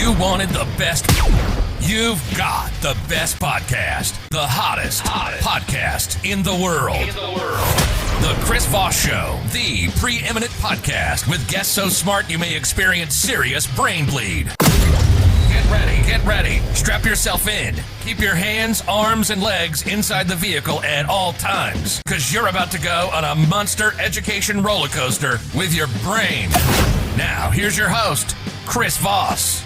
You wanted the best. You've got the best podcast. The hottest podcast in the world. The Chris Voss Show, the preeminent podcast with guests so smart you may experience serious brain bleed. Get ready. Strap yourself in. Keep your hands, arms, and legs inside the vehicle at all times, because you're about to go on a monster education roller coaster with your brain. Now, here's your host, Chris Voss.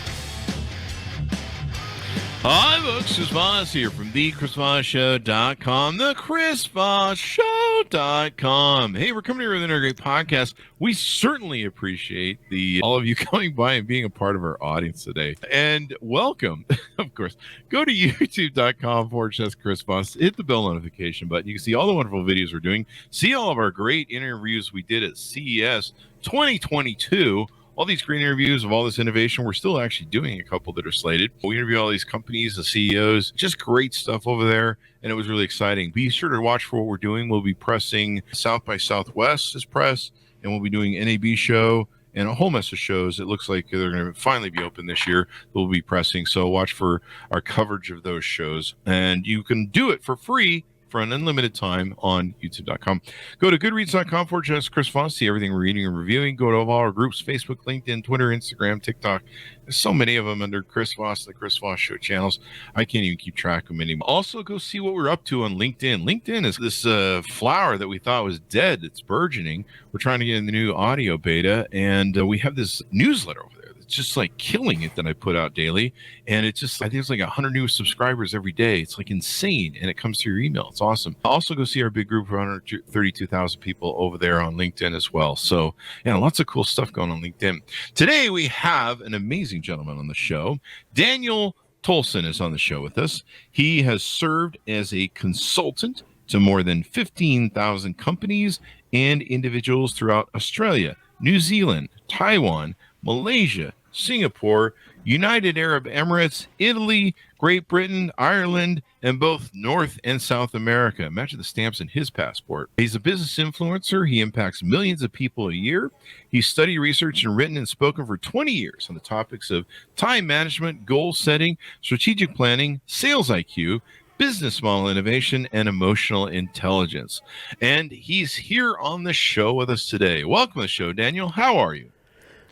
Hi, folks. Chris Voss here from thechrisvossshow.com, thechrisvossshow.com. Hey, we're coming here with another great podcast. We certainly appreciate all of you coming by and being a part of our audience today. And welcome, of course. Go to youtube.com/Chris Voss. Hit the bell notification button. You can see all the wonderful videos we're doing. See all of our great interviews we did at CES 2022. All these great interviews of all this innovation. We're still actually doing a couple that are slated. We interview all these companies, the CEOs, just great stuff over there. And it was really exciting. Be sure to watch for what we're doing. We'll be pressing South by Southwest as press, and we'll be doing NAB show and a whole mess of shows. It looks like they're going to finally be open this year. We'll be pressing. So watch for our coverage of those shows. And you can do it for free for an unlimited time on youtube.com. Go to goodreads.com/Chris Voss. See everything we're reading and reviewing. Go to all our groups, Facebook, LinkedIn, Twitter, Instagram, TikTok. There's so many of them under Chris Voss, the Chris Voss Show channels. I can't even keep track of them anymore. Also, go see what we're up to on LinkedIn. LinkedIn is this flower that we thought was dead. It's burgeoning. We're trying to get in the new audio beta, and we have this newsletter over there. It's just like killing it that I put out daily. And it's just, I think it's like 100 new subscribers every day. It's like insane. And it comes to your email. It's awesome. Also go see our big group of 132,000 people over there on LinkedIn as well. So yeah, lots of cool stuff going on LinkedIn. Today we have an amazing gentleman on the show. Daniel Tolson is on the show with us. He has served as a consultant to more than 15,000 companies and individuals throughout Australia, New Zealand, Taiwan, Malaysia, Singapore, United Arab Emirates, Italy, Great Britain, Ireland, and both North and South America. Imagine the stamps in his passport. He's a business influencer. He impacts millions of people a year. He's studied, researched, and written and spoken for 20 years on the topics of time management, goal setting, strategic planning, sales IQ, business model innovation, and emotional intelligence. And he's here on the show with us today. Welcome to the show, Daniel. How are you?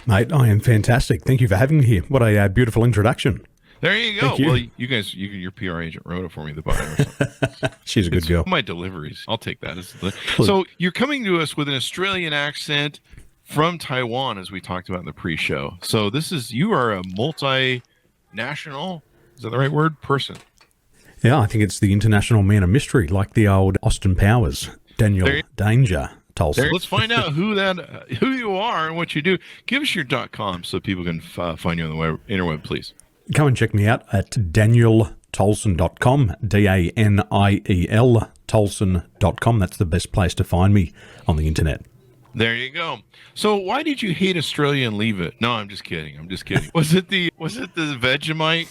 Mate, I am fantastic. Thank you for having me here. What a beautiful introduction. There you go. Thank you. Well, you guys, your PR agent wrote it for me, the bottom or something. She's a good girl. My deliveries. I'll take that. So you're coming to us with an Australian accent from Taiwan, as we talked about in the pre-show. So you are a multinational, is that the right word, person? Yeah, I think it's the international man of mystery, like the old Austin Powers, Daniel Danger Tolson. Let's find out who you are and what you do. Give us your .com so people can find you on the interweb, please. Come and check me out at danieltolson.com, DANIEL Tolson.com. That's the best place to find me on the internet. There you go. So why did you hate Australia and leave it? No, I'm just kidding. Was it the Vegemite?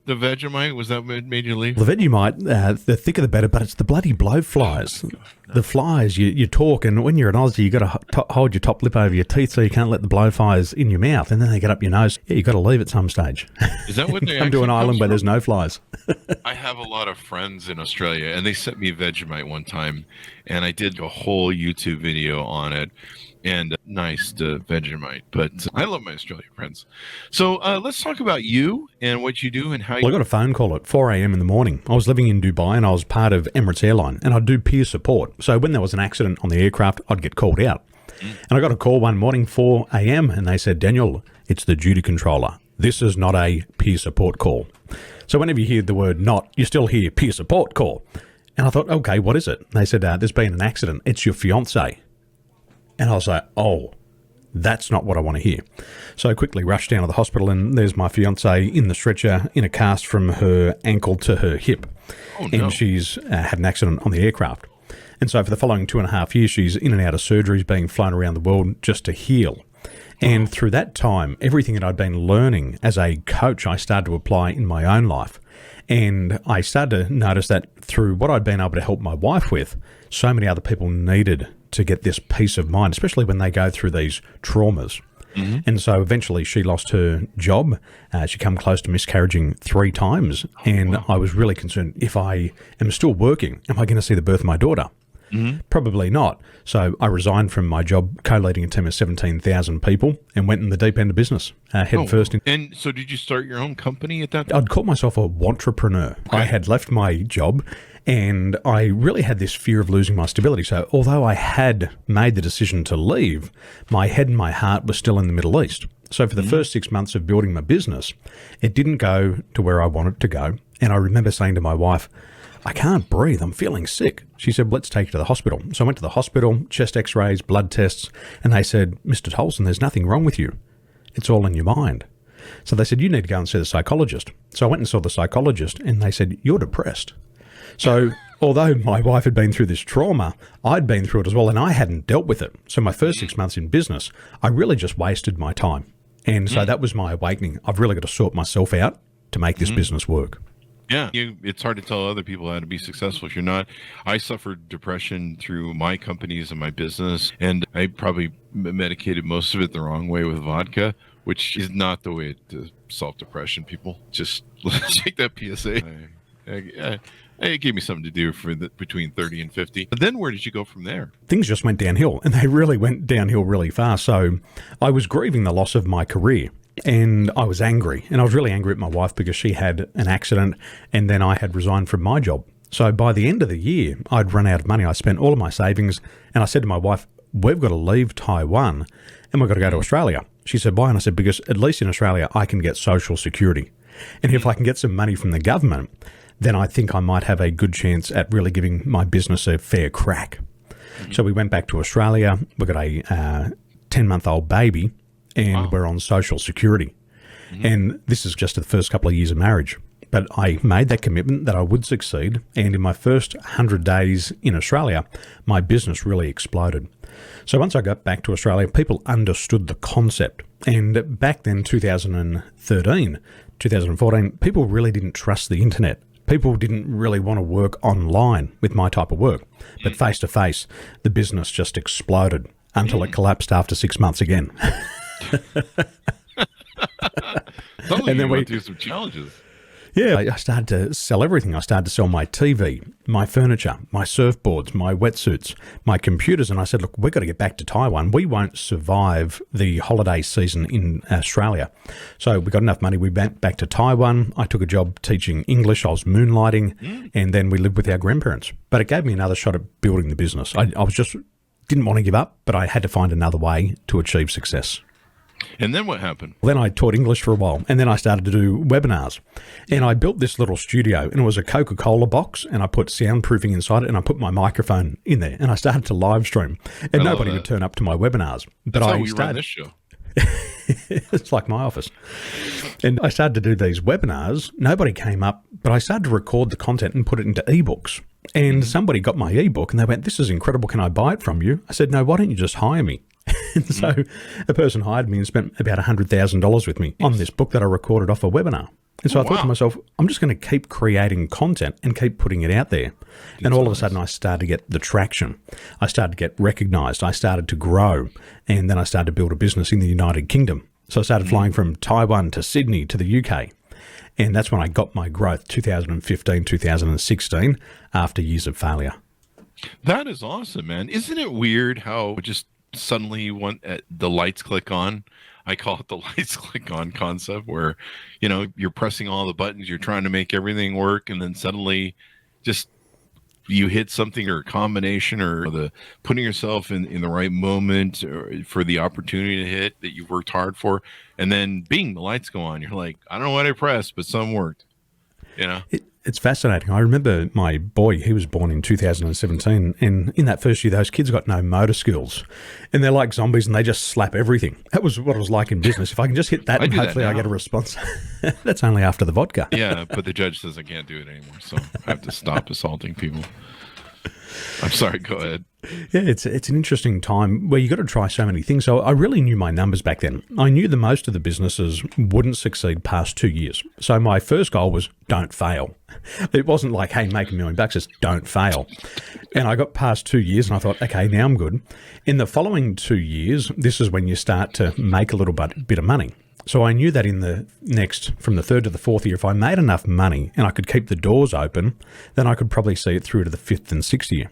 The Vegemite, was that what made you leave? The Vegemite, the thicker the better, but it's the bloody blowflies. Oh, the flies, you talk, and when you're an Aussie, you got to hold your top lip over your teeth so you can't let the blowflies in your mouth, and then they get up your nose. Yeah, you got to leave at some stage. Is that what they come to an island where there's no flies? I have a lot of friends in Australia, and they sent me Vegemite one time, and I did a whole YouTube video on it. And nice to Vegemite, but I love my Australian friends. So let's talk about you and what you do and how you... Well, I got a phone call at 4 a.m. in the morning. I was living in Dubai and I was part of Emirates Airline and I'd do peer support. So when there was an accident on the aircraft, I'd get called out. And I got a call one morning, 4 a.m. and they said, Daniel, it's the duty controller. This is not a peer support call. So whenever you hear the word not, you still hear peer support call. And I thought, okay, what is it? And they said, there's been an accident. It's your fiance. And I was like, oh, that's not what I want to hear. So I quickly rushed down to the hospital and there's my fiance in the stretcher in a cast from her ankle to her hip. Oh, no. And she's had an accident on the aircraft. And so for the following 2.5 years, she's in and out of surgeries, being flown around the world just to heal. And through that time, everything that I'd been learning as a coach, I started to apply in my own life. And I started to notice that through what I'd been able to help my wife with, so many other people needed to get this peace of mind, especially when they go through these traumas. And so eventually she lost her job. She came close to miscarriaging 3 times. And I was really concerned, if I am still working, am I going to see the birth of my daughter? Probably not. So I resigned from my job, co-leading a team of 17,000 people, and went in the deep end of business, head first. And so did you start your own company at that time? I'd call myself a wantrepreneur. Okay. I had left my job, and I really had this fear of losing my stability. So although I had made the decision to leave, my head and my heart were still in the Middle East. So for the first 6 months of building my business, it didn't go to where I wanted to go. And I remember saying to my wife, I can't breathe. I'm feeling sick. She said, let's take you to the hospital. So I went to the hospital, chest x-rays, blood tests, and they said, Mr. Tolson, there's nothing wrong with you. It's all in your mind. So they said, you need to go and see the psychologist. So I went and saw the psychologist, and they said, you're depressed. So although my wife had been through this trauma, I'd been through it as well, and I hadn't dealt with it. So my first 6 months in business, I really just wasted my time. And so that was my awakening. I've really got to sort myself out to make this business work. Yeah, it's hard to tell other people how to be successful if you're not. I suffered depression through my companies and my business, and I probably medicated most of it the wrong way with vodka, which is not the way to solve depression, people. Just take that PSA. It gave me something to do for between 30 and 50. But then where did you go from there? Things just went downhill, and they really went downhill really fast. So I was grieving the loss of my career. And I was angry, and I was really angry at my wife because she had an accident, and then I had resigned from my job. So by the end of the year, I'd run out of money. I spent all of my savings, and I said to my wife, we've got to leave Taiwan, and we've got to go to Australia. She said, why? And I said, because at least in Australia, I can get social security. And if I can get some money from the government, then I think I might have a good chance at really giving my business a fair crack. So we went back to Australia. We got a 10-month-old baby. And we're on social security. And this is just the first couple of years of marriage. But I made that commitment that I would succeed. And in my first 100 days in Australia, my business really exploded. So once I got back to Australia, people understood the concept. And back then, 2013, 2014, people really didn't trust the internet. People didn't really want to work online with my type of work. But face to face, the business just exploded until it collapsed after 6 months again. And then we went through some challenges. Yeah, I started to sell everything. I started to sell my TV, my furniture, my surfboards, my wetsuits, my computers. And I said, look, we've got to get back to Taiwan. We won't survive the holiday season in Australia. So we got enough money. We went back to Taiwan. I took a job teaching English. I was moonlighting. And then we lived with our grandparents. But it gave me another shot at building the business. I was just didn't want to give up, but I had to find another way to achieve success. And then what happened? Then I taught English for a while, and then I started to do webinars. And I built this little studio, and it was a Coca-Cola box, and I put soundproofing inside it, and I put my microphone in there, and I started to live stream. And nobody would turn up to my webinars. But That's how we run this show. It's like my office. And I started to do these webinars. Nobody came up, but I started to record the content and put it into ebooks. And somebody got my ebook, and they went, this is incredible. Can I buy it from you? I said, no, why don't you just hire me? And so a person hired me and spent about $100,000 with me on this book that I recorded off a webinar. And so I thought to myself, I'm just going to keep creating content and keep putting it out there. And all of a sudden I started to get the traction. I started to get recognized. I started to grow. And then I started to build a business in the United Kingdom. So I started flying from Taiwan to Sydney to the UK. And that's when I got my growth, 2015, 2016, after years of failure. That is awesome, man. Isn't it weird how just suddenly the lights click on? I call it the lights click on concept, where, you're pressing all the buttons, you're trying to make everything work, and then suddenly just you hit something, or a combination, or the putting yourself in the right moment for the opportunity to hit that you've worked hard for, and then the lights go on. You're like, I don't know what I pressed, but some worked. It's fascinating. I remember my boy, he was born in 2017, and in that first year, those kids got no motor skills, and they're like zombies, and they just slap everything. That was what it was like in business. If I can just hit that, and hopefully I get a response. That's only after the vodka. Yeah, but the judge says I can't do it anymore, so I have to stop assaulting people. I'm sorry, go ahead. Yeah, it's an interesting time where you got to try so many things. So I really knew my numbers back then. I knew that most of the businesses wouldn't succeed past 2 years. So my first goal was don't fail. It wasn't like, hey, make $1 million. It's don't fail. And I got past 2 years and I thought, okay, now I'm good. In the following 2 years, this is when you start to make a little bit of money. So I knew that in the next, from the third to the fourth year, if I made enough money and I could keep the doors open, then I could probably see it through to the fifth and sixth year.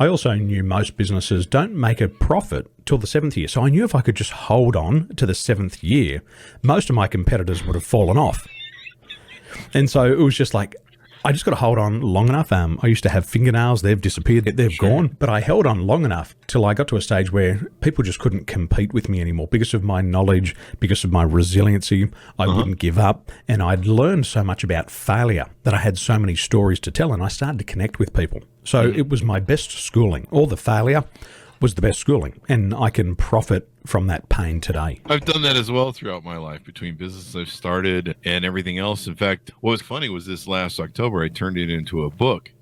I also knew most businesses don't make a profit till the seventh year. So I knew if I could just hold on to the seventh year, most of my competitors would have fallen off. And so it was just like, I just got to hold on long enough. I used to have fingernails. They've disappeared. They've gone. But I held on long enough till I got to a stage where people just couldn't compete with me anymore because of my knowledge, because of my resiliency. I wouldn't give up. And I'd learned so much about failure that I had so many stories to tell. And I started to connect with people. So it was my best schooling. All the failure was the best schooling. And I can profit from that pain today. I've done that as well throughout my life between businesses I've started and everything else. In fact, what was funny was this last October, I turned it into a book.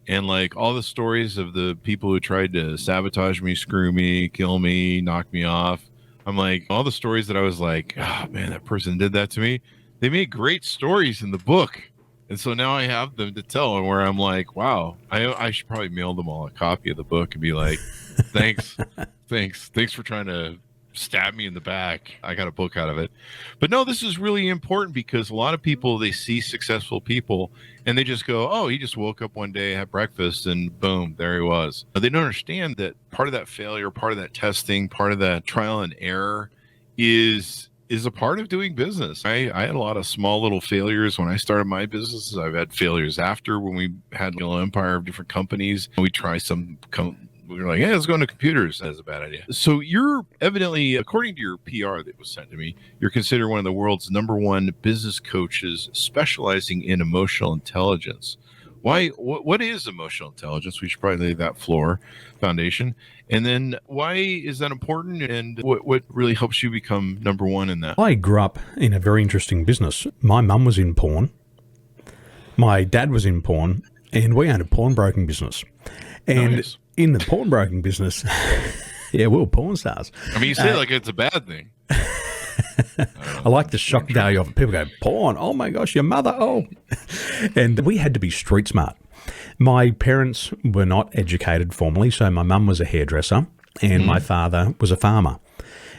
And like all the stories of the people who tried to sabotage me, screw me, kill me, knock me off. I'm like, all the stories that I was like, oh man, that person did that to me. They made great stories in the book. And so now I have them to tell, and where I'm like, wow, I should probably mail them all a copy of the book and be like, thanks for trying to stab me in the back. I got a book out of it. But no, this is really important because a lot of people, they see successful people and they just go, oh, he just woke up one day, had breakfast, and boom, there he was. But they don't understand that part of that failure, part of that testing, part of that trial and error is a part of doing business. I had a lot of small little failures when I started my businesses. I've had failures after when we had an empire of different companies. We try we were like, hey, let's go into computers. That's a bad idea. So you're evidently, according to your PR that was sent to me, you're considered one of the world's #1 business coaches specializing in emotional intelligence. Why? What is emotional intelligence? We should probably lay that foundation. And then why is that important? And what really helps you become #1 in that? I grew up in a very interesting business. My mum was in porn. My dad was in porn. And we owned a pawnbroking business. And nice. In the pawnbroking business, yeah, we were porn stars. I mean, you say it like it's a bad thing. I like the shock value of it. People go, porn, oh my gosh, your mother, oh. And we had to be street smart. My parents were not educated formally, so my mum was a hairdresser and my father was a farmer.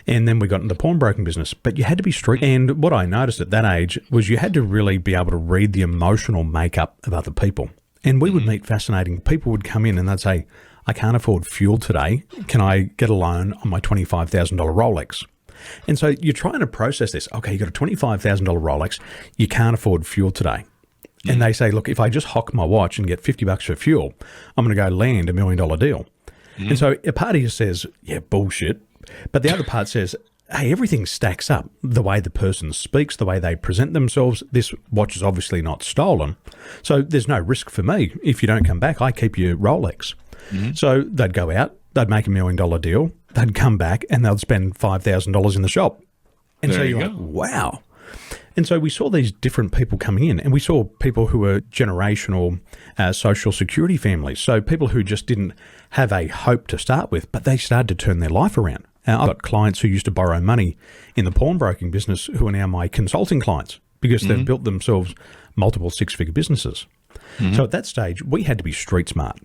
And then we got into the pawnbroking business, but you had to be street. And what I noticed at that age was you had to really be able to read the emotional makeup of other people. And we would meet fascinating people. Would come in and they'd say, I can't afford fuel today. Can I get a loan on my $25,000 Rolex? And so you're trying to process this. Okay, you got a $25,000 Rolex. You can't afford fuel today. And they say, look, if I just hock my watch and get $50 for fuel, I'm going to go land $1 million deal. And so a part of you says, yeah, bullshit. But the other part says, hey, everything stacks up. The way the person speaks, the way they present themselves. This watch is obviously not stolen. So there's no risk for me. If you don't come back, I keep your Rolex. So they'd go out, they'd make $1 million deal, they'd come back and they'd spend $5,000 in the shop. And there so you you're go. like, wow. And so we saw these different people coming in, and we saw people who were generational social security families. So people who just didn't have a hope to start with, but they started to turn their life around. I've got clients who used to borrow money in the pawnbroking business who are now my consulting clients because they've built themselves multiple six-figure businesses. So at that stage, we had to be street smart.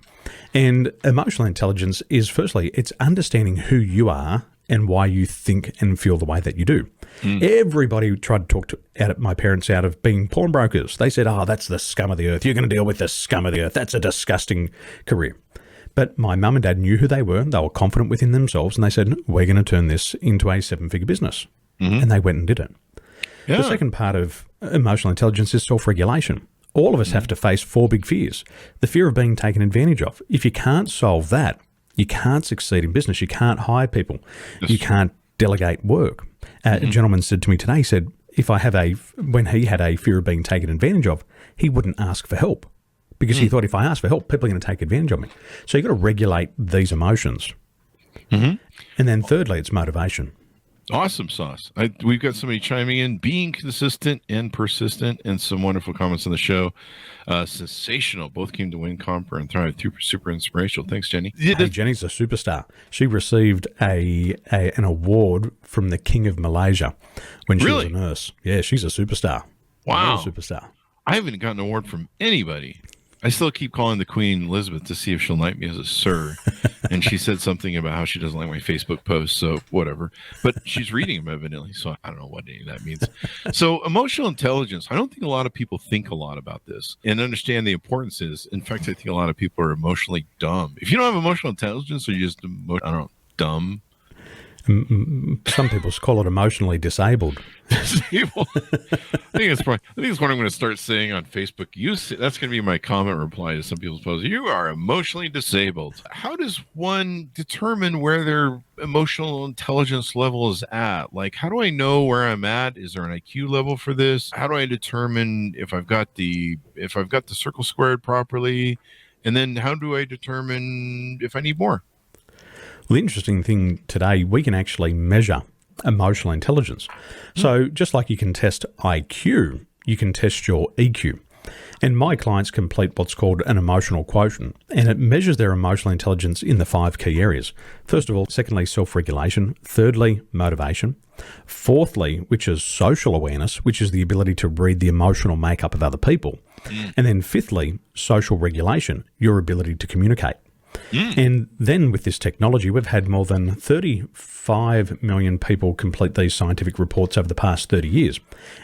And emotional intelligence is, firstly, it's understanding who you are and why you think and feel the way that you do. Everybody tried to talk my parents out of being pawnbrokers. They said, oh, that's the scum of the earth. You're going to deal with the scum of the earth. That's a disgusting career. But my mum and dad knew who they were. They were confident within themselves. And they said, we're going to turn this into a 7-figure business. And they went and did it. Yeah. The second part of emotional intelligence is self-regulation. All of us have to face 4 big fears. The fear of being taken advantage of. If you can't solve that, you can't succeed in business. You can't hire people. You can't delegate work. A gentleman said to me today, he said, when he had a fear of being taken advantage of, he wouldn't ask for help because he thought if I ask for help, people are going to take advantage of me. So you've got to regulate these emotions. And then thirdly, it's motivation. Awesome sauce. We've got somebody chiming in, being consistent and persistent, and some wonderful comments on the show. Sensational. Both came to win, conquer, and thrive. Super inspirational. Thanks, Jenny. Hey, Jenny's a superstar. She received an award from the King of Malaysia when she was a nurse. Yeah, she's a superstar. Wow. A superstar. I haven't gotten an award from anybody. I still keep calling the Queen Elizabeth to see if she'll knight me as a sir. And she said something about how she doesn't like my Facebook posts, so whatever. But she's reading them evidently, so I don't know what any of that means. So emotional intelligence, I don't think a lot of people think a lot about this and understand the importance is. In fact, I think a lot of people are emotionally dumb. If you don't have emotional intelligence, or you're just, dumb. Some people call it emotionally disabled. Disabled. I think it's what I'm going to start saying on Facebook. That's going to be my comment reply to some people's posts. You are emotionally disabled. How does one determine where their emotional intelligence level is at? Like, how do I know where I'm at? Is there an IQ level for this? How do I determine if I've got the circle squared properly? And then how do I determine if I need more? Well, the interesting thing today, we can actually measure emotional intelligence. So just like you can test IQ, you can test your EQ. And my clients complete what's called an emotional quotient, and it measures their emotional intelligence in the 5 key areas. First of all, secondly, self-regulation. Thirdly, motivation. Fourthly, which is social awareness, which is the ability to read the emotional makeup of other people. And then fifthly, social regulation, your ability to communicate. And then with this technology, we've had more than 35 million people complete these scientific reports over the past 30 years.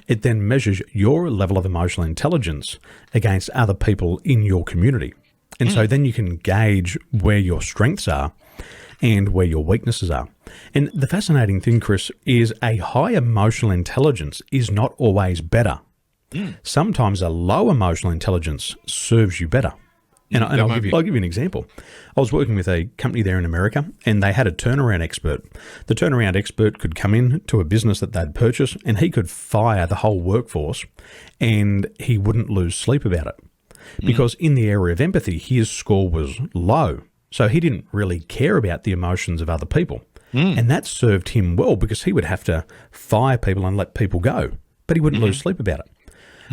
It then measures your level of emotional intelligence against other people in your community. And so then you can gauge where your strengths are and where your weaknesses are. And the fascinating thing, Chris, is a high emotional intelligence is not always better. Sometimes a low emotional intelligence serves you better. And I'll give you an example. I was working with a company there in America, and they had a turnaround expert. The turnaround expert could come in to a business that they'd purchased, and he could fire the whole workforce, and he wouldn't lose sleep about it. Because in the area of empathy, his score was low. So he didn't really care about the emotions of other people. And that served him well, because he would have to fire people and let people go, but he wouldn't lose sleep about it.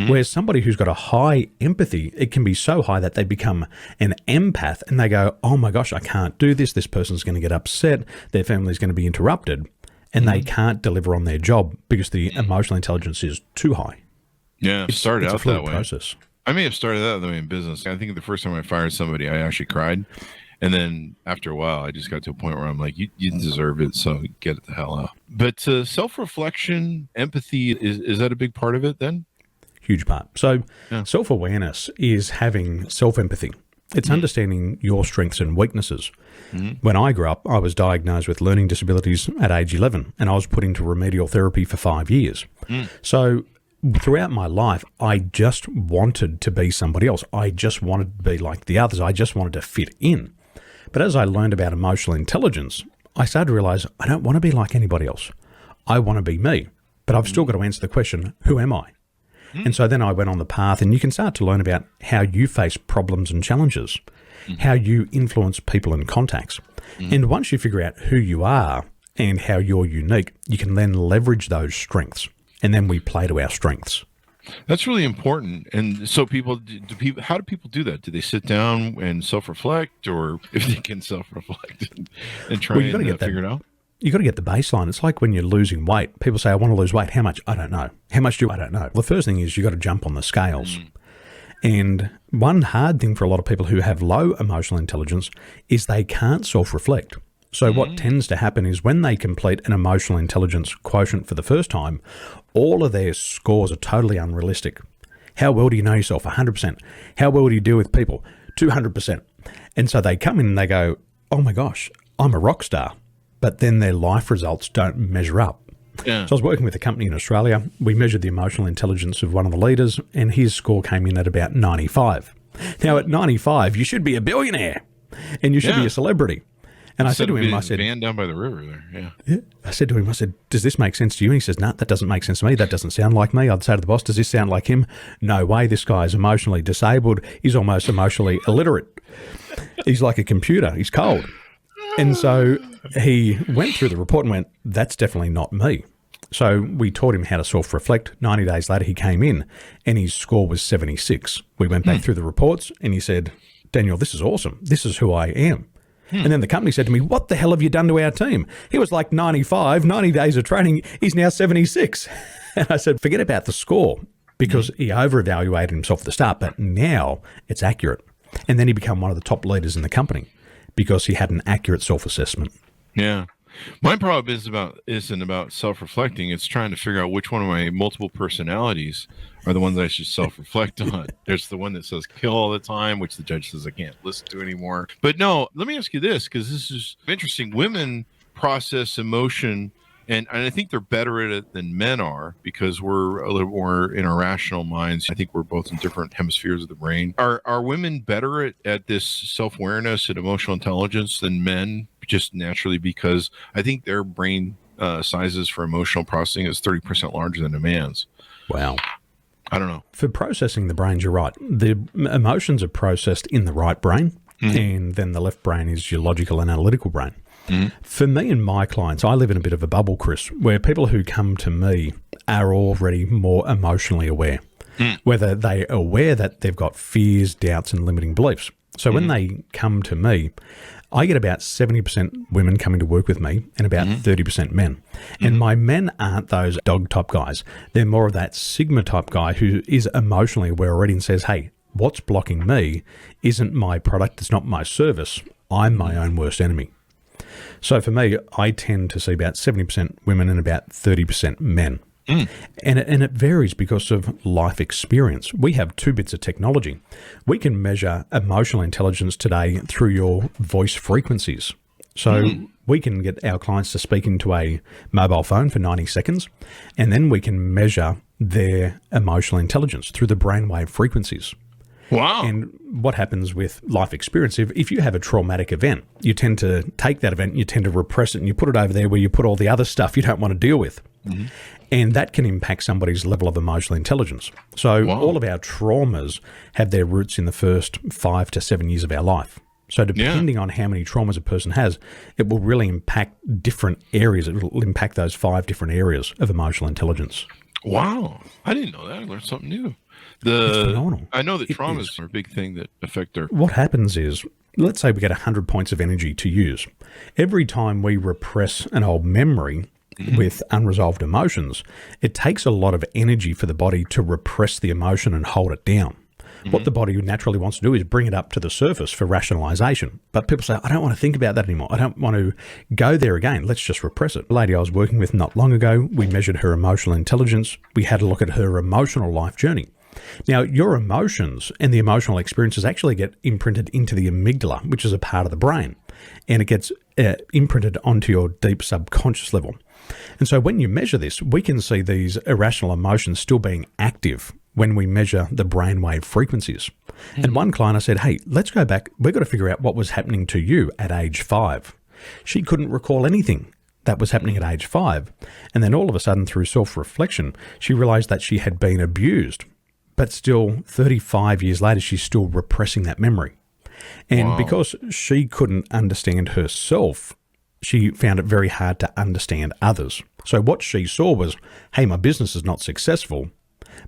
Whereas somebody who's got a high empathy, it can be so high that they become an empath and they go, oh my gosh, I can't do this. This person's going to get upset. Their family's going to be interrupted, and they can't deliver on their job because the emotional intelligence is too high. Yeah, it started out that way. Process. I may have started out that way in business. I think the first time I fired somebody, I actually cried. And then after a while, I just got to a point where I'm like, you deserve it, so get it the hell out. But self-reflection, empathy, is that a big part of it then? Huge part. So self-awareness is having self-empathy. It's understanding your strengths and weaknesses. When I grew up, I was diagnosed with learning disabilities at age 11, and I was put into remedial therapy for 5 years. So throughout my life, I just wanted to be somebody else. I just wanted to be like the others. I just wanted to fit in. But as I learned about emotional intelligence, I started to realize I don't want to be like anybody else. I want to be me, but I've still got to answer the question, who am I? And so then I went on the path, and you can start to learn about how you face problems and challenges, how you influence people and contacts. And once you figure out who you are and how you're unique, you can then leverage those strengths, and then we play to our strengths. That's really important. And so how do people do that? Do they sit down and self-reflect, or if they can self-reflect and try and figure it out? You got to get the baseline. It's like when you're losing weight. People say, I want to lose weight. How much? I don't know. How much do I don't know. The first thing is you got to jump on the scales. And one hard thing for a lot of people who have low emotional intelligence is they can't self-reflect. So what tends to happen is when they complete an emotional intelligence quotient for the first time, all of their scores are totally unrealistic. How well do you know yourself? 100%. How well do you deal with people? 200%. And so they come in and they go, oh my gosh, I'm a rock star. But then their life results don't measure up. So I was working with a company in Australia. We measured the emotional intelligence of one of the leaders, and his score came in at about 95. Now, at 95, you should be a billionaire, and you should be a celebrity. And I said to him, I said, van down by the river there. Yeah. I said to him, I said, does this make sense to you? And he says, no, that doesn't make sense to me. That doesn't sound like me. I'd say to the boss, does this sound like him? No way. This guy is emotionally disabled. He's almost emotionally illiterate. He's like a computer. He's cold. And so he went through the report and went, that's definitely not me. So we taught him how to self-reflect. 90 days later, he came in and his score was 76. We went back through the reports and he said, Daniel, this is awesome. This is who I am. And then the company said to me, what the hell have you done to our team? He was like 95, 90 days of training. He's now 76. And I said, forget about the score because he over-evaluated himself at the start, but now it's accurate. And then he became one of the top leaders in the company because he had an accurate self-assessment. Yeah. My problem isn't about self-reflecting. It's trying to figure out which one of my multiple personalities are the ones that I should self-reflect on. There's the one that says kill all the time, which the judge says I can't listen to anymore. But no, let me ask you this, because this is interesting. Women process emotion, and I think they're better at it than men are because we're a little more in our rational minds. I think we're both in different hemispheres of the brain. Are women better at this self-awareness and emotional intelligence than men? Just naturally, because I think their brain sizes for emotional processing is 30% larger than a man's. Wow. I don't know. For processing the brains, you're right. The emotions are processed in the right brain, and then the left brain is your logical and analytical brain. For me and my clients, I live in a bit of a bubble, Chris, where people who come to me are already more emotionally aware, whether they're aware that they've got fears, doubts, and limiting beliefs. So when they come to me, I get about 70% women coming to work with me and about 30% men. And my men aren't those dog type guys. They're more of that Sigma type guy who is emotionally aware already and says, hey, what's blocking me isn't my product, it's not my service. I'm my own worst enemy. So for me, I tend to see about 70% women and about 30% men. And it varies because of life experience. We have two bits of technology. We can measure emotional intelligence today through your voice frequencies. So we can get our clients to speak into a mobile phone for 90 seconds, and then we can measure their emotional intelligence through the brainwave frequencies. Wow. And what happens with life experience, if you have a traumatic event, you tend to take that event, you tend to repress it, and you put it over there where you put all the other stuff you don't want to deal with. And that can impact somebody's level of emotional intelligence. So all of our traumas have their roots in the first 5 to 7 years of our life. So depending on how many traumas a person has, it will really impact different areas. It will impact those 5 different areas of emotional intelligence. Wow. I didn't know that. I learned something new. It's phenomenal. I know that traumas are a big thing that affect our... What happens is, let's say we get 100 points of energy to use. Every time we repress an old memory with unresolved emotions, it takes a lot of energy for the body to repress the emotion and hold it down. What the body naturally wants to do is bring it up to the surface for rationalization. But people say, I don't want to think about that anymore. I don't want to go there again. Let's just repress it. A lady I was working with not long ago, we measured her emotional intelligence. We had a look at her emotional life journey. Now, your emotions and the emotional experiences actually get imprinted into the amygdala, which is a part of the brain, and it gets imprinted onto your deep subconscious level. And so when you measure this, we can see these irrational emotions still being active when we measure the brainwave frequencies. And one client, I said, hey, let's go back. We've got to figure out what was happening to you at age 5. She couldn't recall anything that was happening at age 5. And then all of a sudden, through self-reflection, she realized that she had been abused. But still, 35 years later, she's still repressing that memory. And because she couldn't understand herself, she found it very hard to understand others. So what she saw was, hey, my business is not successful.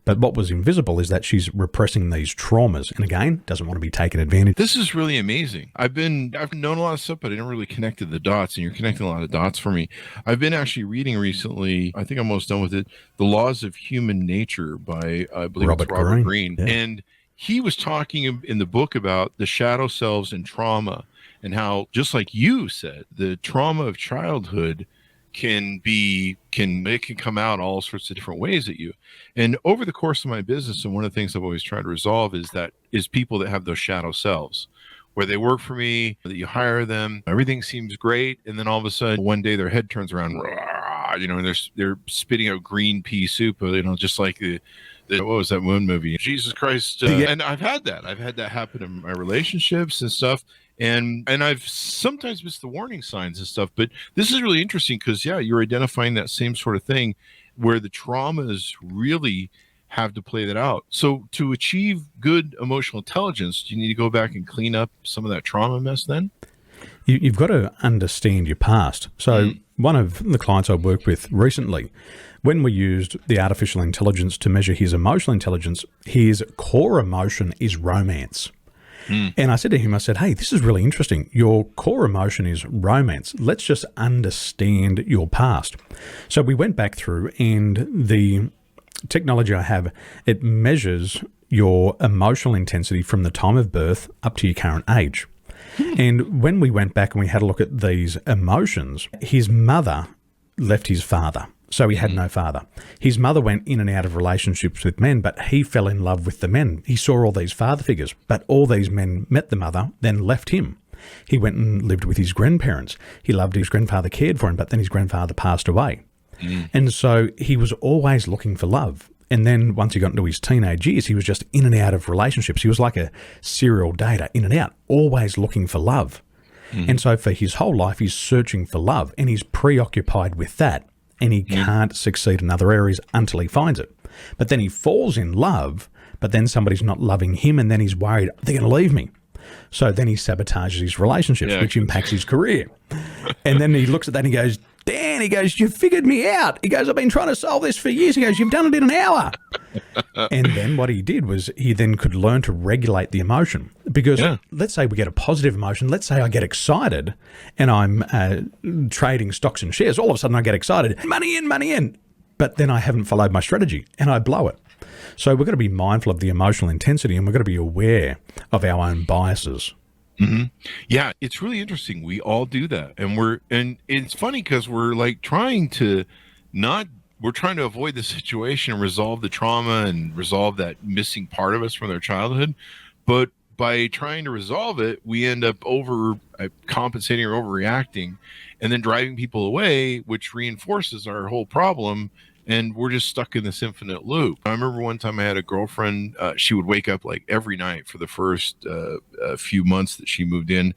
But what was invisible is that she's repressing these traumas. And again, doesn't want to be taken advantage. This is really amazing. I've known a lot of stuff, but I didn't really connect the dots, and you're connecting a lot of dots for me. I've been actually reading recently, I think I'm almost done with it, The Laws of Human Nature by, I believe Robert Greene. Yeah. And he was talking in the book about the shadow selves and trauma, and how, just like you said, the trauma of childhood can come out all sorts of different ways at you. And over the course of my business, and one of the things I've always tried to resolve is people that have those shadow selves, where they work for me, that you hire them, everything seems great, and then all of a sudden one day their head turns around, and they're spitting out green pea soup, just like the what was that one movie, Jesus Christ. And I've had that happen in my relationships and stuff. And I've sometimes missed the warning signs and stuff, but this is really interesting because, you're identifying that same sort of thing where the traumas really have to play that out. So to achieve good emotional intelligence, do you need to go back and clean up some of that trauma mess then? You've got to understand your past. So one of the clients I worked with recently, when we used the artificial intelligence to measure his emotional intelligence, his core emotion is romance. And I said to him, I said, hey, this is really interesting. Your core emotion is romance. Let's just understand your past. So we went back through, and the technology I have, it measures your emotional intensity from the time of birth up to your current age. And when we went back and we had a look at these emotions, his mother left his father. So he had no father. His mother went in and out of relationships with men, but he fell in love with the men. He saw all these father figures, but all these men met the mother, then left him. He went and lived with his grandparents. He loved his grandfather, cared for him, but then his grandfather passed away. And so he was always looking for love. And then once he got into his teenage years, he was just in and out of relationships. He was like a serial dater, in and out, always looking for love. And so for his whole life, he's searching for love, and he's preoccupied with that. And he can't succeed in other areas until he finds it. But then he falls in love, but then somebody's not loving him, and then he's worried, they're going to leave me. So then he sabotages his relationships, which impacts his career. And then he looks at that and he goes, Dan, he goes, you figured me out. He goes, I've been trying to solve this for years. He goes, you've done it in an hour. And then what he did was he then could learn to regulate the emotion. Because let's say we get a positive emotion. Let's say I get excited and I'm trading stocks and shares. All of a sudden I get excited. Money in, money in. But then I haven't followed my strategy and I blow it. So we've got to be mindful of the emotional intensity, and we've got to be aware of our own biases. Yeah, it's really interesting. We all do that. And it's funny because we're like trying to avoid the situation and resolve the trauma and resolve that missing part of us from their childhood. But by trying to resolve it, we end up compensating or overreacting and then driving people away, which reinforces our whole problem. And we're just stuck in this infinite loop. I remember one time I had a girlfriend, she would wake up like every night for the first few months that she moved in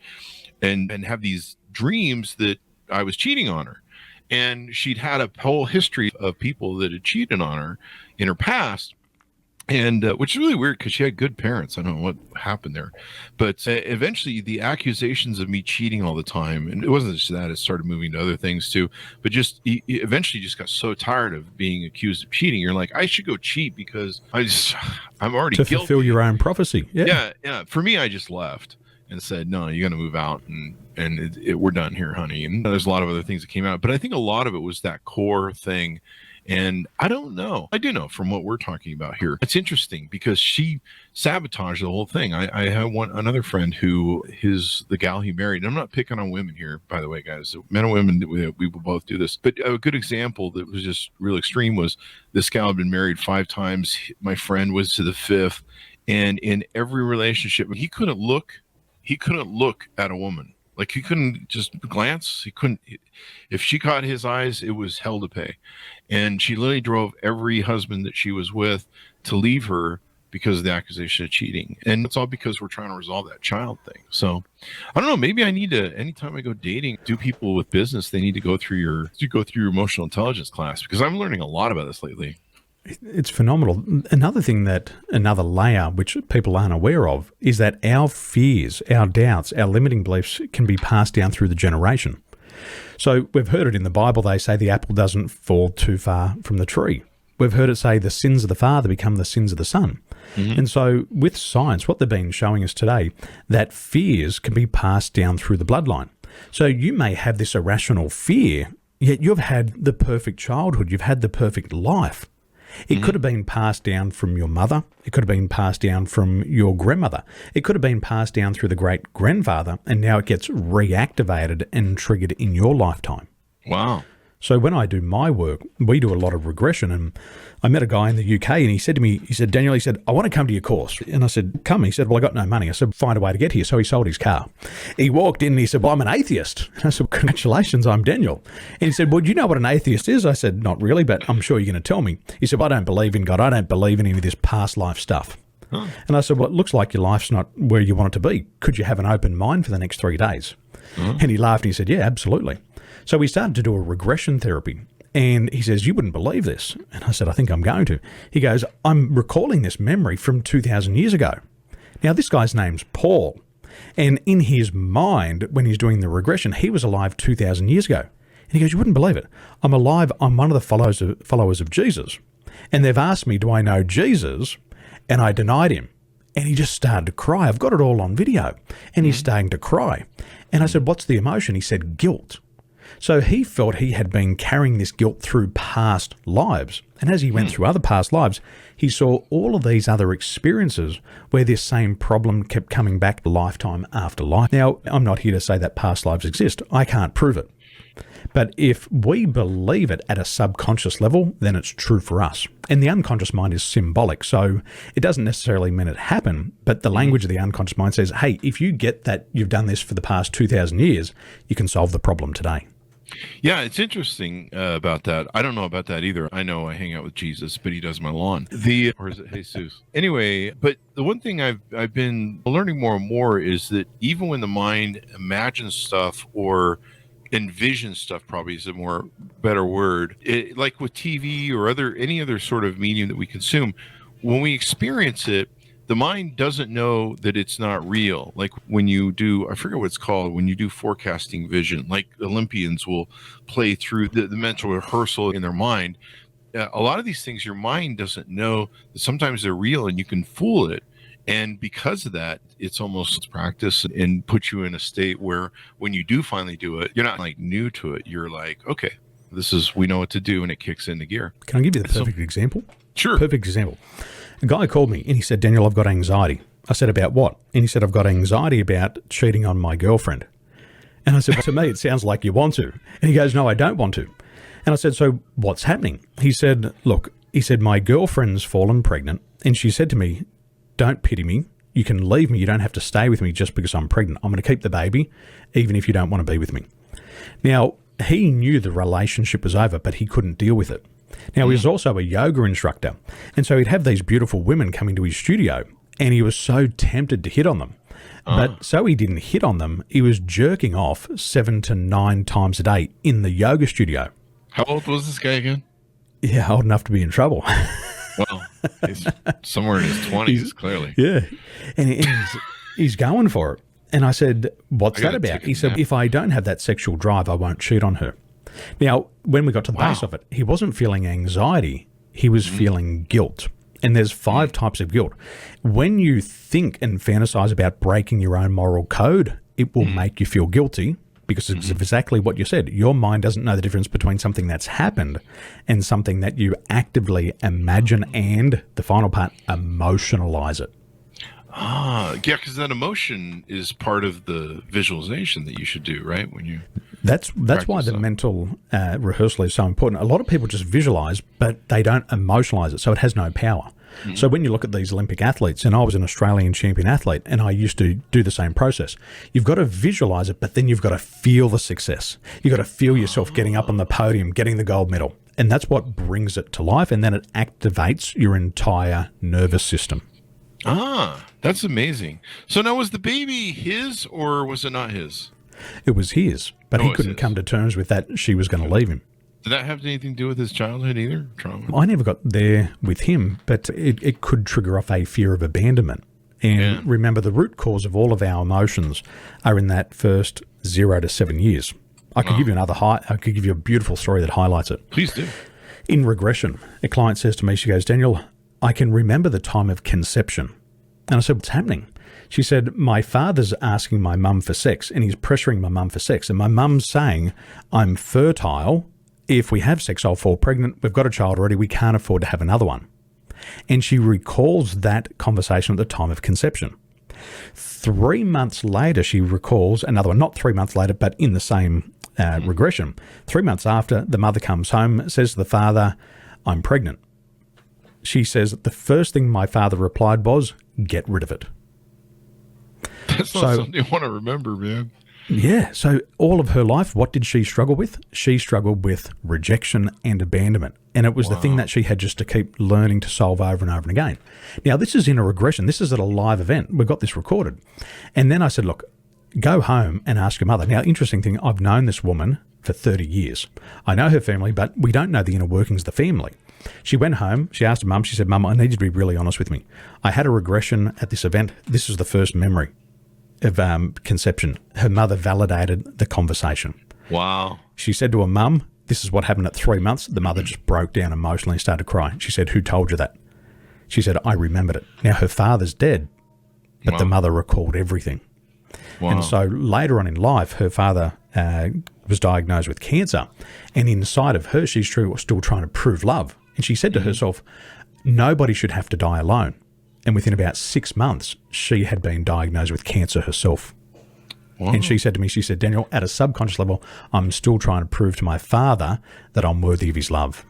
and have these dreams that I was cheating on her. And she'd had a whole history of people that had cheated on her in her past. And which is really weird because she had good parents. I don't know what happened there. But eventually the accusations of me cheating all the time, and it wasn't just that, it started moving to other things too, but just eventually just got so tired of being accused of cheating. You're like, I should go cheat because I'm already to guilty. Fulfill your own prophecy. Yeah. For me, I just left and said, no, you got to move out and we're done here, honey. And there's a lot of other things that came out, but I think a lot of it was that core thing. And I don't know. I do know from what we're talking about here. It's interesting because she sabotaged the whole thing. I have another friend who the gal he married. I'm not picking on women here, by the way, guys. Men and women, we will both do this. But a good example that was just real extreme was this gal had been married 5 times. My friend was to the 5th. And in every relationship, he couldn't look at a woman. Like he couldn't just glance. He couldn't. If she caught his eyes, it was hell to pay. And she literally drove every husband that she was with to leave her because of the accusation of cheating. And it's all because we're trying to resolve that child thing. So I don't know. Maybe I need to, anytime I go dating, do people with business, they need to go through your emotional intelligence class, because I'm learning a lot about this lately. It's phenomenal. Another layer which people aren't aware of is that our fears, our doubts, our limiting beliefs can be passed down through the generation. So we've heard it in the Bible. They say the apple doesn't fall too far from the tree. We've heard it say the sins of the father become the sins of the son. And so with science, what they've been showing us today, that fears can be passed down through the bloodline. So you may have this irrational fear, yet you've had the perfect childhood. You've had the perfect life. It could have been passed down from your mother. It could have been passed down from your grandmother. It could have been passed down through the great-grandfather, and now it gets reactivated and triggered in your lifetime. Wow. So when I do my work, we do a lot of regression, and I met a guy in the UK, and he said to me, Daniel, I want to come to your course. And I said, come. He said, well, I got no money. I said, find a way to get here. So he sold his car. He walked in and he said, well, I'm an atheist. And I said, congratulations, I'm Daniel. And he said, well, do you know what an atheist is? I said, not really, but I'm sure you're going to tell me. He said, well, I don't believe in God. I don't believe in any of this past life stuff. Huh. And I said, well, it looks like your life's not where you want it to be. Could you have an open mind for the next 3 days? And he laughed and he said, yeah, absolutely. So we started to do a regression therapy. And he says, you wouldn't believe this. And I said, I think I'm going to. He goes, I'm recalling this memory from 2,000 years ago. Now, this guy's name's Paul. And in his mind, when he's doing the regression, he was alive 2,000 years ago. And he goes, you wouldn't believe it. I'm alive. I'm one of the followers of Jesus. And they've asked me, do I know Jesus? And I denied him. And he just started to cry. I've got it all on video. And he's starting to cry. And I said, what's the emotion? He said, guilt. So he felt he had been carrying this guilt through past lives. And as he went through other past lives, he saw all of these other experiences where this same problem kept coming back lifetime after life. Now, I'm not here to say that past lives exist. I can't prove it. But if we believe it at a subconscious level, then it's true for us. And the unconscious mind is symbolic, so it doesn't necessarily mean it happened, but the language of the unconscious mind says, hey, if you get that you've done this for the past 2,000 years, you can solve the problem today. Yeah, it's interesting about that. I don't know about that either. I know I hang out with Jesus, but he does my lawn. Or is it Jesus? Anyway, but the one thing I've been learning more and more is that even when the mind imagines stuff or envision stuff, probably is a more better word, like with TV or any other sort of medium that we consume, when we experience it, the mind doesn't know that it's not real. Like when you do, I forget what it's called, when you do forecasting vision, like Olympians will play through the mental rehearsal in their mind. A lot of these things, your mind doesn't know that sometimes they're real and you can fool it. And because of that, it's almost practice and puts you in a state where when you do finally do it, you're not like new to it. You're like, okay, we know what to do, and it kicks into gear. Can I give you the perfect example? Sure. Perfect example. A guy called me and he said, Daniel, I've got anxiety. I said, about what? And he said, I've got anxiety about cheating on my girlfriend. And I said, to me, it sounds like you want to. And he goes, no, I don't want to. And I said, so what's happening? He said, look, my girlfriend's fallen pregnant. And she said to me, don't pity me. You can leave me. You don't have to stay with me just because I'm pregnant. I'm going to keep the baby, even if you don't want to be with me. Now, he knew the relationship was over, but he couldn't deal with it. Now, he was also a yoga instructor. And so he'd have these beautiful women coming to his studio, and he was so tempted to hit on them. But so he didn't hit on them, he was jerking off 7 to 9 times a day in the yoga studio. How old was this guy again? Yeah, old enough to be in trouble. Well, he's somewhere in his 20s, clearly. Yeah. And he's going for it. And I said, what's that about? He said, if I don't have that sexual drive, I won't cheat on her. Now, when we got to the base of it, he wasn't feeling anxiety. He was feeling guilt. And there's 5 types of guilt. When you think and fantasize about breaking your own moral code, it will make you feel guilty. Because it's exactly what you said. Your mind doesn't know the difference between something that's happened and something that you actively imagine and, the final part, emotionalize it. Yeah, because that emotion is part of the visualization that you should do, right? When you That's why the mental rehearsal is so important. A lot of people just visualize, but they don't emotionalize it, so it has no power. So when you look at these Olympic athletes, and I was an Australian champion athlete, and I used to do the same process. You've got to visualize it, but then you've got to feel the success. You've got to feel yourself getting up on the podium, getting the gold medal. And that's what brings it to life, and then it activates your entire nervous system. That's amazing. So now, was the baby his, or was it not his? It was his, but he couldn't come to terms with that she was going to leave him. Did that have anything to do with his childhood either? Trauma? I never got there with him, but it could trigger off a fear of abandonment. And remember, the root cause of all of our emotions are in that first 0 to 7 years. I could give you I could give you a beautiful story that highlights it. Please do. In regression, a client says to me, she goes, Daniel, I can remember the time of conception. And I said, what's happening? She said, my father's asking my mum for sex, and he's pressuring my mum for sex. And my mum's saying, I'm fertile. If we have sex, I'll fall pregnant. We've got a child already. We can't afford to have another one. And she recalls that conversation at the time of conception. 3 months later, she recalls another one, not 3 months later, but in the same regression. 3 months after, the mother comes home, says to the father, I'm pregnant. She says, the first thing my father replied was, get rid of it. That's not something you want to remember, man. Yeah. So all of her life, what did she struggle with? She struggled with rejection and abandonment. And it was the thing that she had just to keep learning to solve over and over and again. Now, this is in a regression. This is at a live event. We've got this recorded. And then I said, look, go home and ask your mother. Now, interesting thing, I've known this woman for 30 years. I know her family, but we don't know the inner workings of the family. She went home. She asked her mum. She said, Mum, I need you to be really honest with me. I had a regression at this event. This is the first memory. conception, her mother validated the conversation. Wow. She said to her mum, this is what happened at 3 months. The mother just broke down emotionally and started crying. She said, who told you that? She said, I remembered it. Now, her father's dead, but the mother recalled everything. Wow. And so later on in life, her father was diagnosed with cancer. And inside of her, she's still trying to prove love. And she said to herself, nobody should have to die alone. And within about 6 months, she had been diagnosed with cancer herself. Wow. And she said to me, Daniel, at a subconscious level, I'm still trying to prove to my father that I'm worthy of his love.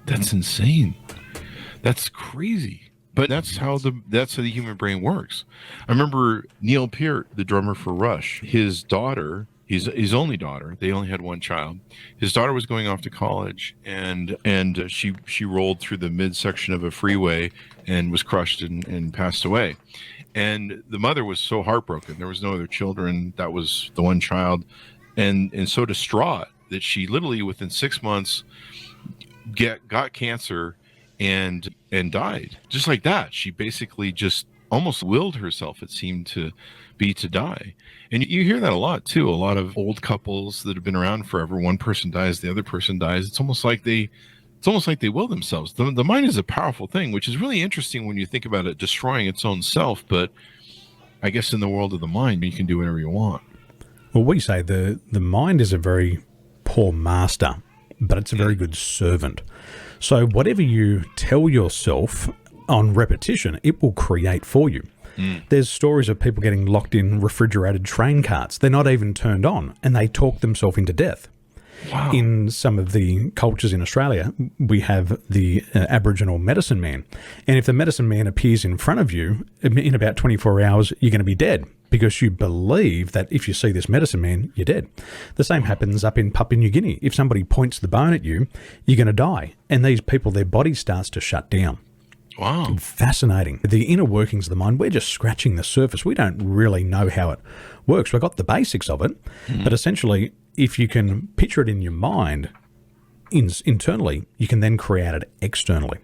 That's insane. That's crazy. But that's how the human brain works. I remember Neil Peart, the drummer for Rush, his daughter, his only daughter, they only had one child. His daughter was going off to college, and she rolled through the midsection of a freeway and was crushed and passed away. And the mother was so heartbroken. There was no other children. That was the one child, and so distraught that she literally within 6 months got cancer and died. Just like that. She basically just almost willed herself, it seemed to be, to die. And you hear that a lot too. A lot of old couples that have been around forever, one person dies, the other person dies. It's almost like they will themselves. The mind is a powerful thing, which is really interesting when you think about it destroying its own self. But I guess in the world of the mind, you can do whatever you want. Well, we say the mind is a very poor master, but it's a very good servant. So whatever you tell yourself on repetition, it will create for you. There's stories of people getting locked in refrigerated train carts. They're not even turned on, and they talk themselves into death. Wow. In some of the cultures in Australia, we have the Aboriginal medicine man. And if the medicine man appears in front of you, in about 24 hours, you're going to be dead because you believe that if you see this medicine man, you're dead. The same happens up in Papua New Guinea. If somebody points the bone at you, you're going to die. And these people, their body starts to shut down. Wow. Fascinating. The inner workings of the mind, we're just scratching the surface. We don't really know how it works. We've got the basics of it, but essentially, if you can picture it in your mind internally, you can then create it externally.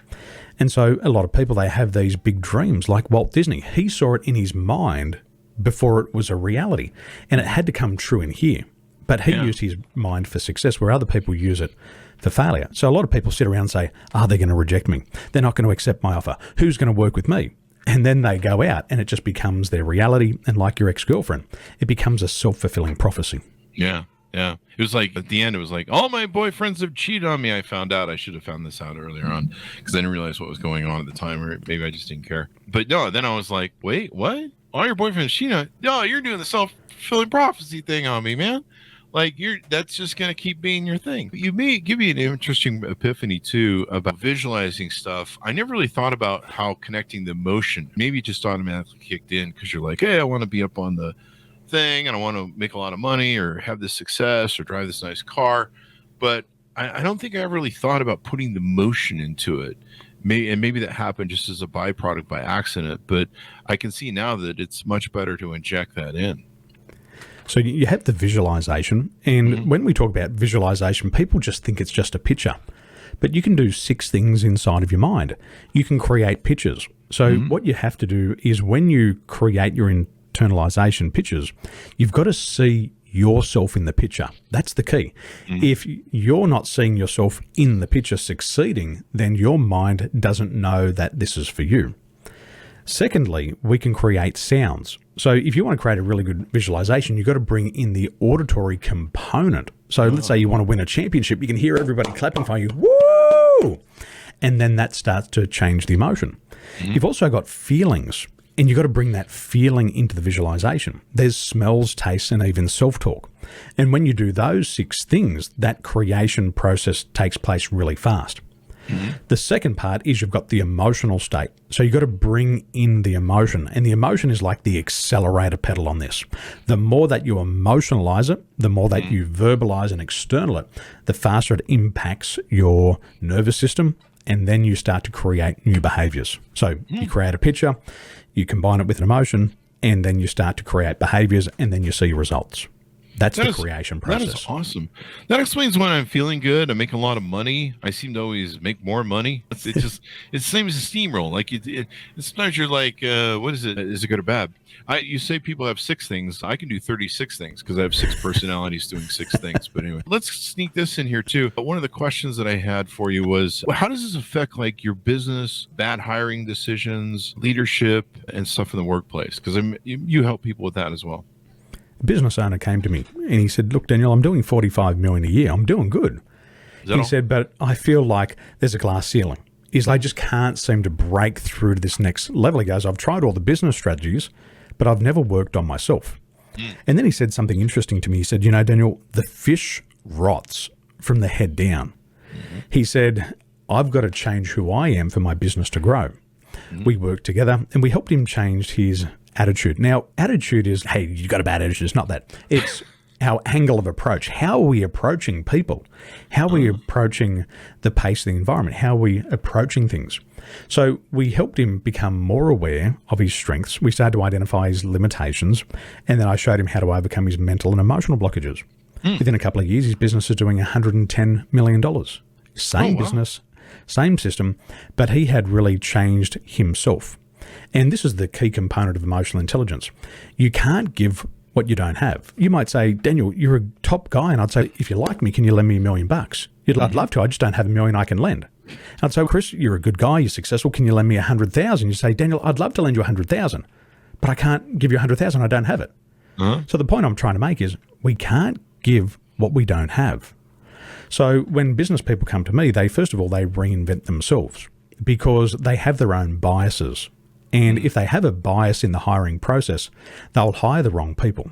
And so a lot of people, they have these big dreams like Walt Disney. He saw it in his mind before it was a reality, and it had to come true in here. But he used his mind for success, where other people use it for failure. So a lot of people sit around and say, are they going to reject me? They're not going to accept my offer. Who's going to work with me? And then they go out and it just becomes their reality. And like your ex-girlfriend, it becomes a self-fulfilling prophecy. Yeah. Yeah. It was like, at the end, it was like, all my boyfriends have cheated on me. I found out. I should have found this out earlier on because I didn't realize what was going on at the time, or maybe I just didn't care. But no, then I was like, wait, what? All your boyfriends cheating on? No, you're doing the self-fulfilling prophecy thing on me, man. Like that's just going to keep being your thing. You may give me an interesting epiphany too about visualizing stuff. I never really thought about how connecting the emotion, maybe it just automatically kicked in because you're like, hey, I want to be up on the thing and I want to make a lot of money or have this success or drive this nice car. But I don't think I ever really thought about putting the motion into it. Maybe that happened just as a byproduct by accident, but I can see now that it's much better to inject that in. So you have the visualization, and when we talk about visualization, people just think it's just a picture. But you can do 6 things inside of your mind. You can create pictures. So what you have to do is when you create your internalization pictures, you've got to see yourself in the picture. That's the key. If you're not seeing yourself in the picture succeeding, then your mind doesn't know that this is for you. Secondly, we can create sounds. So if you want to create a really good visualization, you've got to bring in the auditory component. So let's say you want to win a championship, you can hear everybody clapping for you, woo! And then that starts to change the emotion. You've also got feelings, and you've got to bring that feeling into the visualization. There's smells, tastes, and even self-talk. And when you do those 6 things, that creation process takes place really fast. The second part is you've got the emotional state. So you've got to bring in the emotion. And the emotion is like the accelerator pedal on this. The more that you emotionalize it, the more that you verbalize and external it, the faster it impacts your nervous system. And then you start to create new behaviors. So you create a picture, you combine it with an emotion, and then you start to create behaviors, and then you see results. That's the creation process. That is awesome. That explains when I'm feeling good. I make a lot of money. I seem to always make more money. It's the same as a steamroll. Like sometimes you're like, what is it? Is it good or bad? You say people have 6 things. I can do 36 things because I have 6 personalities doing 6 things. But anyway, let's sneak this in here too. One of the questions that I had for you was, how does this affect like your business, bad hiring decisions, leadership, and stuff in the workplace? Because you help people with that as well. A business owner came to me and he said, look, Daniel, I'm doing $45 million a year. I'm doing good. He said, but I feel like there's a glass ceiling. I just can't seem to break through to this next level. He goes, I've tried all the business strategies, but I've never worked on myself. And then he said something interesting to me. He said, you know, Daniel, the fish rots from the head down. He said, I've got to change who I am for my business to grow. We worked together and we helped him change his attitude. Now, attitude is, hey, you got a bad attitude. It's not that. It's our angle of approach. How are we approaching people? How are we approaching the pace of the environment? How are we approaching things? So we helped him become more aware of his strengths. We started to identify his limitations, and then I showed him how to overcome his mental and emotional blockages. Within a couple of years, his business is doing $110 million. Same business, same system, but he had really changed himself. And this is the key component of emotional intelligence. You can't give what you don't have. You might say, Daniel, you're a top guy. And I'd say, if you like me, can you lend me $1 million? I'd love to. I just don't have $1 million I can lend. And I'd say, Chris, you're a good guy. You're successful. Can you lend me 100,000? You say, Daniel, I'd love to lend you 100,000, but I can't give you 100,000. I don't have it. So the point I'm trying to make is we can't give what we don't have. So when business people come to me, first of all, they reinvent themselves because they have their own biases. And if they have a bias in the hiring process, they'll hire the wrong people.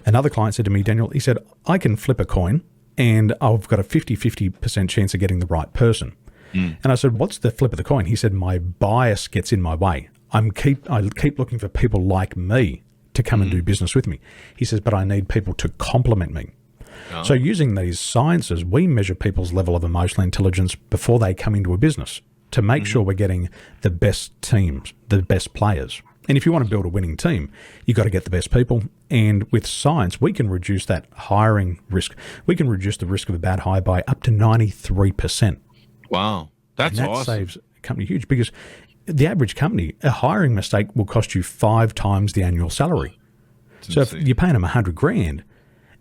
Another client said to me, Daniel, he said, I can flip a coin and I've got a 50% chance of getting the right person. And I said, what's the flip of the coin? He said, my bias gets in my way. I keep looking for people like me to come and do business with me. He says, but I need people to complement me. So using these sciences, we measure people's level of emotional intelligence before they come into a business to make sure we're getting the best teams, the best players. And if you want to build a winning team, you've got to get the best people. And with science, we can reduce that hiring risk. We can reduce the risk of a bad hire by up to 93%. Wow. That's awesome. That saves a company huge because the average company, a hiring mistake will cost you 5 times the annual salary. So if you're paying them $100,000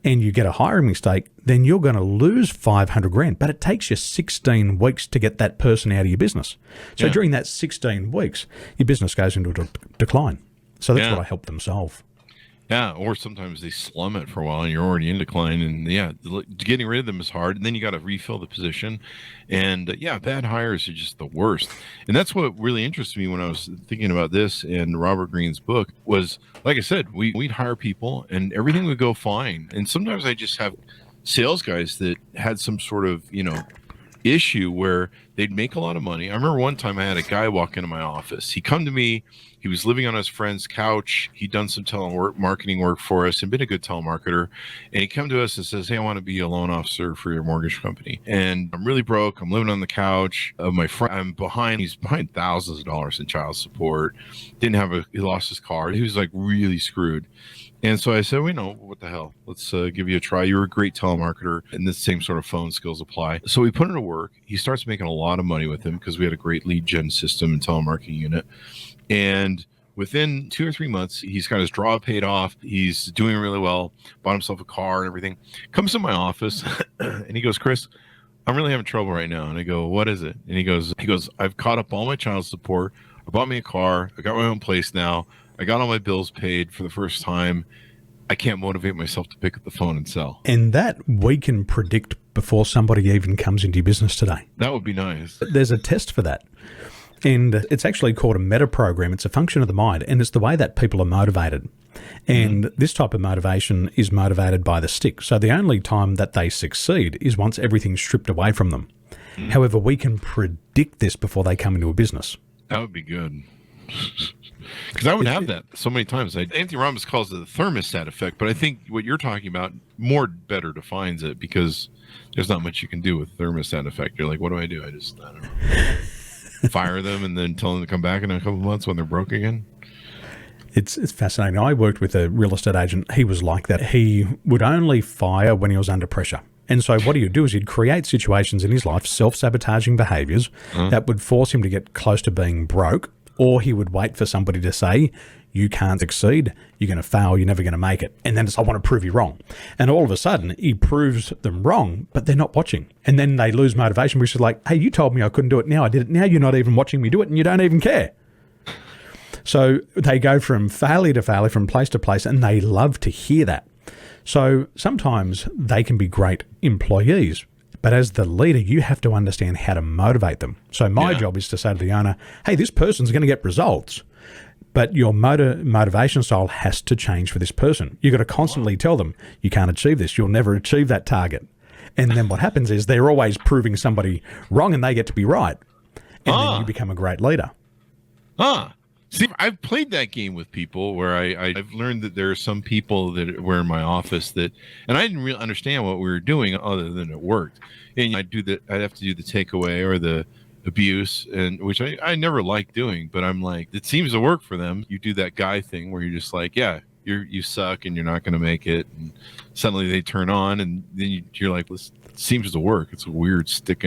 and you get a hiring mistake, then you're going to lose $500,000. But it takes you 16 weeks to get that person out of your business. So during that 16 weeks, your business goes into a decline. So that's what I help them solve. Yeah, or sometimes they slum it for a while and you're already in decline. And getting rid of them is hard. And then you got to refill the position. And bad hires are just the worst. And that's what really interested me when I was thinking about this and Robert Greene's book was, like I said, we'd hire people and everything would go fine. And sometimes I just have sales guys that had some sort of, issue where they'd make a lot of money. I remember one time I had a guy walk into my office. He come to me. He was living on his friend's couch. He'd done some marketing work for us and been a good telemarketer. And he come to us and says, hey, I want to be a loan officer for your mortgage company. And I'm really broke. I'm living on the couch of my friend. He's behind thousands of dollars in child support. He lost his car. He was like really screwed. And so I said, what the hell? Let's give you a try. You're a great telemarketer, and the same sort of phone skills apply. So we put him to work. He starts making a lot of money with him because we had a great lead gen system and telemarketing unit. And within 2 or 3 months, he's got his draw paid off. He's doing really well, bought himself a car and everything. Comes to my office, and he goes, Chris, I'm really having trouble right now. And I go, what is it? And he goes, I've caught up all my child support. I bought me a car. I got my own place now. I got all my bills paid for the first time. I can't motivate myself to pick up the phone and sell. And that we can predict before somebody even comes into your business today. That would be nice. There's a test for that. And it's actually called a Metaprogram. It's a function of the mind, and it's the way that people are motivated. And this type of motivation is motivated by the stick. So the only time that they succeed is once everything's stripped away from them. However, we can predict this before they come into a business. That would be good. Because I would have that so many times. Anthony Robbins calls it the thermostat effect, but I think what you're talking about better defines it because there's not much you can do with thermostat effect. You're like, what do? I don't know. Fire them and then tell them to come back in a couple of months when they're broke again. It's fascinating. I worked with a real estate agent. He was like that. He would only fire when he was under pressure. And so what he would do is he'd create situations in his life, self-sabotaging behaviors that would force him to get close to being broke, or he would wait for somebody to say, you can't succeed, you're going to fail, you're never going to make it. And then it's, I want to prove you wrong. And all of a sudden, he proves them wrong, but they're not watching. And then they lose motivation, which is like, hey, you told me I couldn't do it. Now I did it. Now you're not even watching me do it, and you don't even care. So they go from failure to failure, from place to place, and they love to hear that. So sometimes they can be great employees, but as the leader, you have to understand how to motivate them. So my job is to say to the owner, hey, this person's going to get results, but your motivation style has to change for this person. You've got to constantly tell them, you can't achieve this. You'll never achieve that target. And then what happens is they're always proving somebody wrong and they get to be right. And then you become a great leader. See, I've played that game with people where I've learned that there are some people that were in my office that, and I didn't really understand what we were doing other than it worked. And I'd have to do the takeaway or the abuse, and which I never liked doing, but I'm like, it seems to work for them. You do that guy thing where you're just like, yeah, you suck and you're not going to make it. And suddenly they turn on, and then you're like, this seems to work. It's a weird stick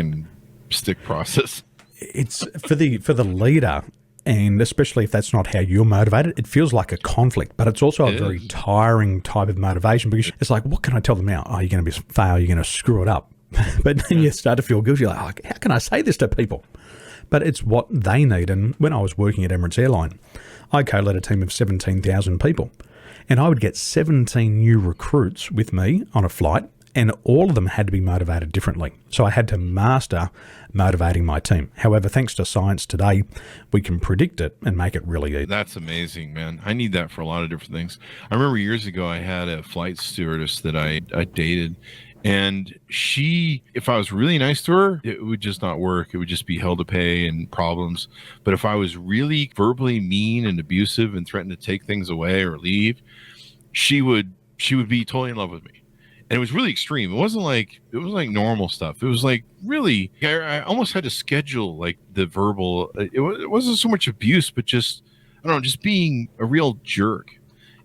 process. It's for the leader. And especially if that's not how you're motivated, it feels like a conflict, but it's also a very tiring type of motivation, because it's like, what can I tell them now? Oh, you're going to fail, you're going to screw it up. But then you start to feel guilty. You're like, oh, how can I say this to people? But it's what they need. And when I was working at Emirates Airline, I co-led a team of 17,000 people, and I would get 17 new recruits with me on a flight, and all of them had to be motivated differently. So I had to master motivating my team. However, thanks to science today, we can predict it and make it really easy. That's amazing, man. I need that for a lot of different things. I remember years ago, I had a flight stewardess that I dated, and she, if I was really nice to her, it would just not work. It would just be hell to pay and problems. But if I was really verbally mean and abusive and threatened to take things away or leave, she would be totally in love with me. And it was really extreme. It wasn't like normal stuff. It was like really, I almost had to schedule like the verbal. It wasn't so much abuse, but just, I don't know, just being a real jerk.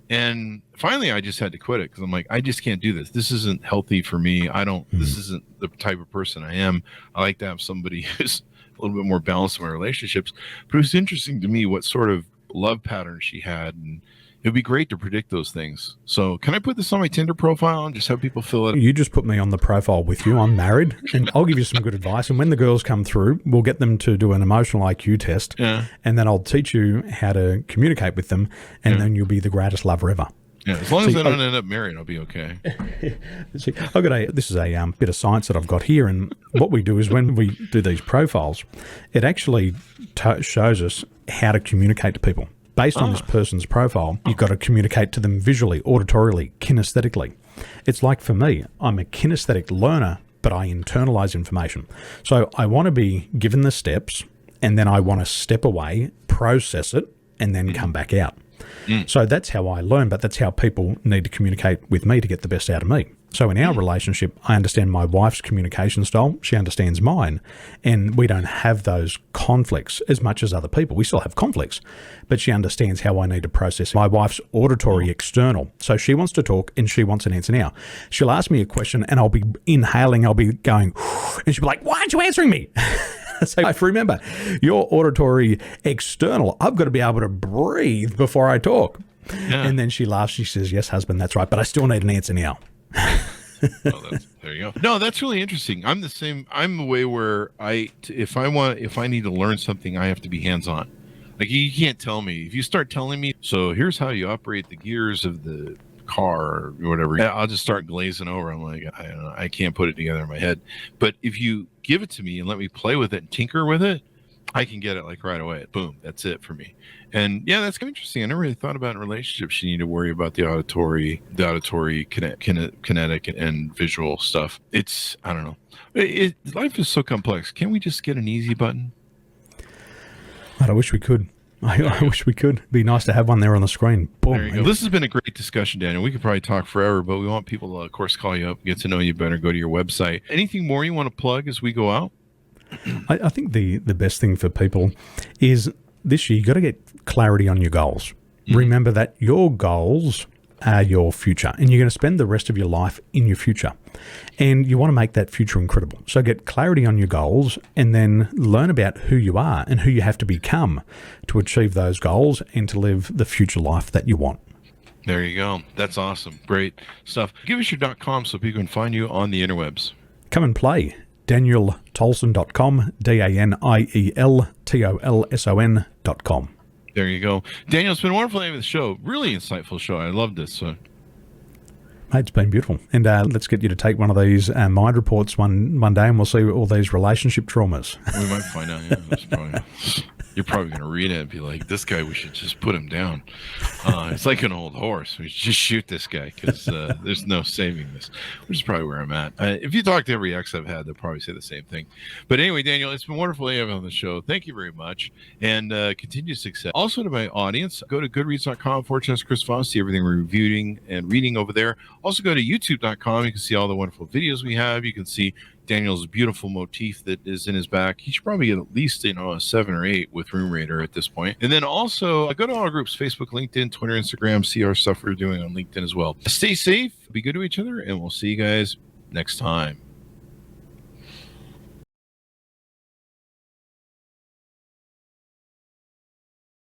And finally, I just had to quit it, because I'm like, I just can't do this. This isn't healthy for me. This isn't the type of person I am. I like to have somebody who's a little bit more balanced in my relationships. But it was interesting to me what sort of love pattern she had, and it would be great to predict those things. So can I put this on my Tinder profile and just have people fill it? You just put me on the profile with you. I'm married, and I'll give you some good advice. And when the girls come through, we'll get them to do an emotional IQ test. Yeah. And then I'll teach you how to communicate with them, and then you'll be the greatest lover ever. Yeah, as long as they don't end up married, I'll be okay. See, this is a bit of science that I've got here, and what we do is when we do these profiles, it actually shows us how to communicate to people. Based on this person's profile, you've got to communicate to them visually, auditorily, kinesthetically. It's like for me, I'm a kinesthetic learner, but I internalize information. So I want to be given the steps, and then I want to step away, process it, and then come back out. So that's how I learn, but that's how people need to communicate with me to get the best out of me. So in our relationship, I understand my wife's communication style. She understands mine. And we don't have those conflicts as much as other people. We still have conflicts, but she understands how I need to process. My wife's auditory external. So she wants to talk and she wants an answer now. She'll ask me a question and I'll be inhaling. I'll be going, and she'll be like, why aren't you answering me? So I remember, your auditory external, I've got to be able to breathe before I talk. Yeah. And then she laughs. She says, yes, husband, that's right. But I still need an answer now. There you go. No, that's really interesting. I'm the same. I'm the way where if I need to learn something, I have to be hands-on. Like, you can't tell me. If you start telling me, so here's how you operate the gears of the car or whatever, I'll just start glazing over. I'm like, I don't know, I can't put it together in my head. But if you give it to me and let me play with it and tinker with it, I can get it like right away. Boom, that's it for me. And yeah, that's kind of interesting. I never really thought about in relationships you need to worry about the auditory, kinetic, and visual stuff. It's, I don't know. Life is so complex. Can't we just get an easy button? I wish we could. I wish we could. It'd be nice to have one there on the screen. Boom. There you go. This has been a great discussion, Daniel. We could probably talk forever, but we want people to, of course, call you up, get to know you better, go to your website. Anything more you want to plug as we go out? I think the best thing for people is this year, you've got to get clarity on your goals. Remember that your goals are your future, and you're going to spend the rest of your life in your future. And you want to make that future incredible. So get clarity on your goals and then learn about who you are and who you have to become to achieve those goals and to live the future life that you want. There you go. That's awesome. Great stuff. Give us your .com so people can find you on the interwebs. Come and play. DanielTolson.com, DanielTolson.com. There you go. Daniel, it's been wonderful having the show. Really insightful show. I loved this. Mate, it's been beautiful. And let's get you to take one of these mind reports one day, and we'll see all these relationship traumas. We might find out. Yeah, you're probably going to read it and be like, this guy, we should just put him down. It's like an old horse. We should just shoot this guy because there's no saving this, which is probably where I'm at. If you talk to every ex I've had, they'll probably say the same thing. But anyway, Daniel, it's been wonderful having you on the show. Thank you very much, and continued success. Also to my audience, go to goodreads.com/Chris Voss, see everything we're reviewing and reading over there. Also go to youtube.com. You can see all the wonderful videos we have. You can see Daniel's beautiful motif that is in his back. He should probably get at least, a 7 or 8 with Room Raider at this point. And then also go to all our groups, Facebook, LinkedIn, Twitter, Instagram, see our stuff we're doing on LinkedIn as well. Stay safe, be good to each other, and we'll see you guys next time.